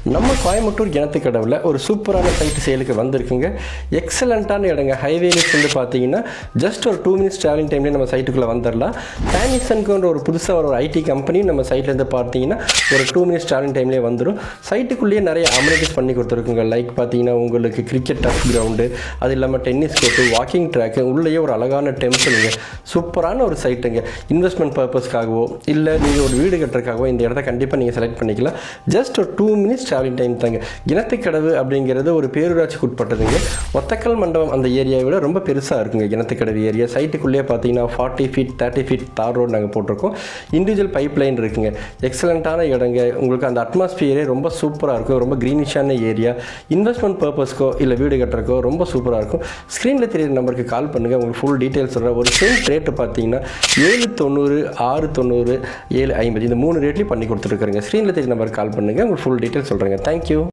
நம்ம கோயம்புத்தூர் கிணத்துக்கடவில் ஒரு சூப்பரான சைட்டு சேலுக்கு வந்திருக்குங்க. எக்ஸலண்ட்டான இடங்க. ஹைவேலிஸ் வந்து பார்த்தீங்கன்னா ஜஸ்ட் ஒரு 2 மினிட்ஸ் ட்ராவலிங் டைம்லேயே நம்ம சைட்டுக்குள்ளே வந்துடலாம். டானிசன்குன்ற ஒரு புதுசாக ஒரு ஐடி கம்பெனி நம்ம சைட்லேருந்து பார்த்தீங்கன்னா ஒரு 2 மினிட்ஸ் ட்ராவலிங் டைம்லேயே வந்துடும். சைட்டுக்குள்ளேயே நிறைய அமெனிட்டிஸ் பண்ணி கொடுத்துருக்குங்க. லைக் பார்த்தீங்கன்னா உங்களுக்கு கிரிக்கெட் டஃப் கிரவுண்டு, அது இல்லாமல் டென்னிஸ் கோர்ட்டு, வாக்கிங் ட்ராக்கு, உள்ளேயே ஒரு அழகான டெம்பிளுங்க. சூப்பரான ஒரு சைட்டுங்க. இன்வெஸ்ட்மெண்ட் பர்பஸ்க்காகவோ இல்லை நீங்கள் ஒரு வீடு கட்டுறதுக்காகவோ இந்த இடத்த கண்டிப்பாக நீங்கள் செலக்ட் பண்ணிக்கலாம். ஜஸ்ட் ஒரு 2 மினிட்ஸ் ட்ராவலிங் டைம் தாங்க. கிணத்துக்கடவு அப்படிங்கிறது ஒரு பேரூராட்சிக்கு உட்பட்டதுங்க. ஒத்தக்கல் மண்டபம் அந்த ஏரியாவை விட ரொம்ப பெருசாக இருக்குங்க கிணத்துக்கடவு ஏரியா. சைட்டுக்குள்ளேயே பார்த்தீங்கன்னா 40 ஃபீட் 30 ஃபீட் தார் ரோடு நாங்கள் போட்டிருக்கோம். இண்டிவிஜுவல் பைப் லைன் இருக்குங்க. எக்ஸலண்ட்டான இடங்க. உங்களுக்கு அந்த அட்மாஸ்பியரே ரொம்ப சூப்பராக இருக்கும். ரொம்ப க்ரீனிஷான ஏரியா. இன்வெஸ்ட்மெண்ட் பர்பஸ்க்கோ இல்லை வீடு கட்டுறக்கோ ரொம்ப சூப்பராக இருக்கும். ஸ்க்ரீனில் தெரியுற நம்பருக்கு கால் பண்ணுங்கள். உங்களுக்கு ஃபுல் டீட்டெயில்ஸ் சொல்கிறேன். ஒரு சென்ட் ரேட்டு பார்த்தீங்கன்னா 790, 690, 750 இந்த 3 ரேட்லேயும் பண்ணி கொடுத்துருக்குறேங்க. ஸ்க்ரீனில் தெரியுற நம்பருக்கு கால் பண்ணுங்கள். உங்களுக்கு ஃபுல் டீட்டெயில்ஸ் சொல்கிறேங்க. தேங்க்யூ.